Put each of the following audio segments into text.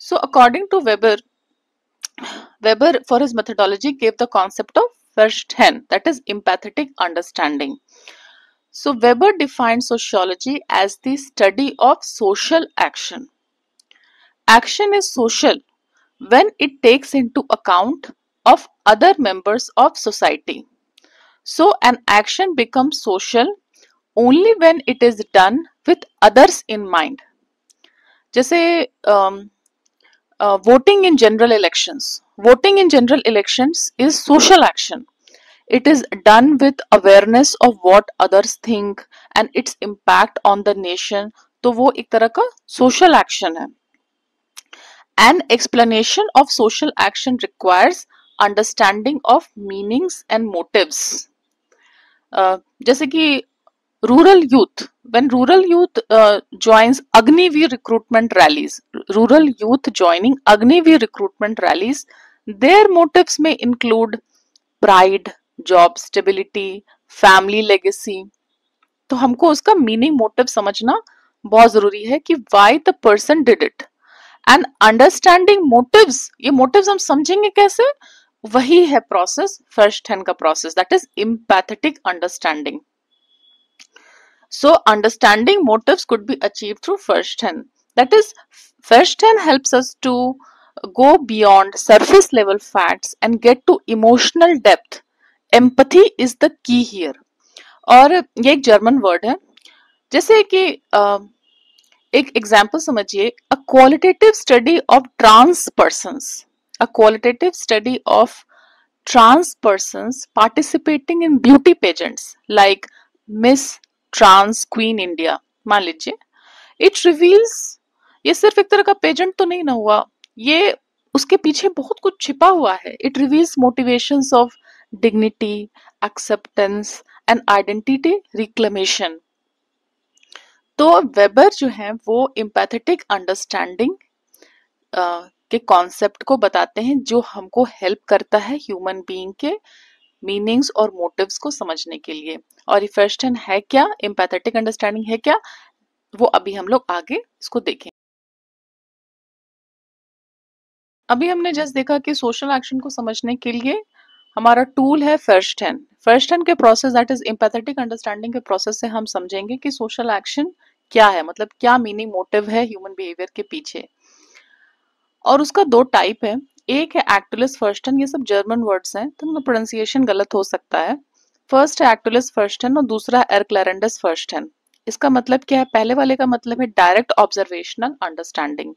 So according to Weber for his methodology gave the concept of Verstehen, that is empathetic understanding. So Weber defined sociology as the study of social action. Action is social when it takes into account of other members of society. So an action becomes social only when it is done with others in mind. जैसे voting in general elections. Voting in general elections is social action. It is done with awareness of what others think and its impact on the nation. तो वो एक तरह का social action है. An explanation of social action requires understanding of meanings and motives. जैसे कि rural youth, when rural youth joins Agniveer recruitment rallies, rural youth joining Agniveer recruitment rallies, their motives may include pride, job stability, family legacy. तो हमको उसका meaning motive समझना बहुत जरूरी है कि why the person did it. And understanding motives, ये motives हम समझेंगे कैसे, वही है प्रोसेस फर्स्टहैंड का process, that is empathetic understanding. So understanding motives could be achieve through firsthand. That is firsthand helps us to go beyond surface level facts and get to emotional depth. Empathy is the key here. और ये एक German word है. जैसे कि एक example समझिए, a qualitative study of trans persons, a qualitative study of trans persons participating in beauty pageants like Miss Trans Queen India, मान लीजिए, इट रिवील्स, ये सिर्फ एक तरह का पेजेंट तो नहीं ना हुआ, ये उसके पीछे बहुत कुछ छिपा हुआ है. It reveals motivations of dignity, acceptance and identity reclamation. तो वेबर जो है वो एम्पैथेटिक अंडरस्टैंडिंग के कॉन्सेप्ट को बताते हैं जो हमको हेल्प करता है ह्यूमन बीइंग के मीनिंग्स और मोटिव्स को समझने के लिए. और ये फर्स्टहैंड है क्या, एम्पैथेटिक अंडरस्टैंडिंग है क्या, वो अभी हम लोग आगे इसको देखें. अभी हमने जस्ट देखा कि सोशल एक्शन को समझने के लिए हमारा टूल है फर्स्टहैंड. फर्स्टहैंड के process, that is empathetic understanding के प्रोसेस से हम समझेंगे कि सोशल एक्शन क्या है, मतलब क्या मीनिंग मोटिव है ह्यूमन बिहेवियर के पीछे. और उसका दो टाइप है, एक है एक्टुअलिस्ट फर्स्टहैंड, ये सब जर्मन वर्ड्स हैं तो उनका प्रोनाउंसिएशन गलत हो सकता है. फर्स्ट है एक्टुअलिस्ट फर्स्टहैंड और दूसरा है एरक्लैरेंडस फर्स्टहैंड. इसका मतलब क्या है, पहले वाले का मतलब है डायरेक्ट ऑब्जर्वेशनल अंडरस्टैंडिंग.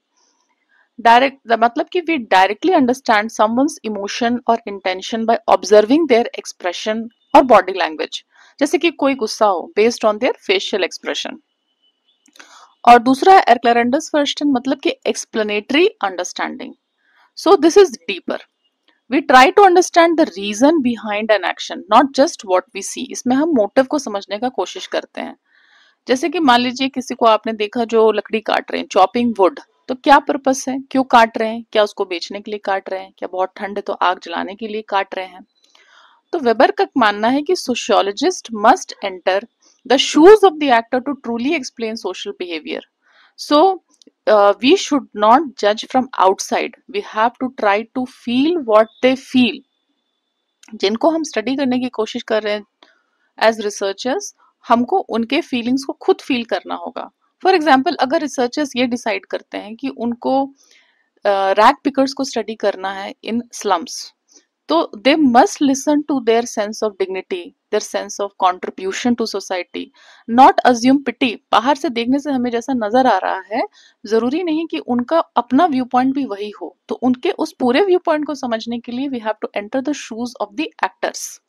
डायरेक्ट मतलब कि we directly understand someone's emotion और intention by observing their expression और बॉडी लैंग्वेज. जैसे कि कोई गुस्सा हो based on their facial expression. और दूसरा है एरक्लैरेंडस फर्स्टहैंड, मतलब कि explanatory understanding. So this is deeper. We try to understand the reason behind an action, not just what we see. इसमें हम मोटिव को समझने का कोशिश करते हैं. जैसे कि मान लीजिए किसी को आपने देखा जो लकड़ी काट रहे हैं, चॉपिंग वुड, तो क्या पर्पस है, क्यों काट रहे हैं, क्या उसको बेचने के लिए काट रहे हैं, क्या बहुत ठंड है तो आग जलाने के लिए काट रहे हैं. तो वेबर का मानना है कि sociologist must enter the shoes of the actor to truly explain social behavior. So we should not judge from outside. We have to try to feel what they feel. जिनको हम स्टडी करने की कोशिश कर रहे हैं एज रिसर्चर्स, हमको उनके फीलिंग्स को खुद फील करना होगा. फॉर एग्जाम्पल, अगर रिसर्चर्स ये डिसाइड करते हैं कि उनको रैग पिकर्स को स्टडी करना है इन स्लम्स, तो they must listen to their sense of dignity, their sense of contribution to society, not assume pity. बाहर से देखने से हमें जैसा नजर आ रहा है, जरूरी नहीं कि उनका अपना व्यू पॉइंट भी वही हो. तो उनके उस पूरे व्यू पॉइंट को समझने के लिए we have to enter the shoes of the actors.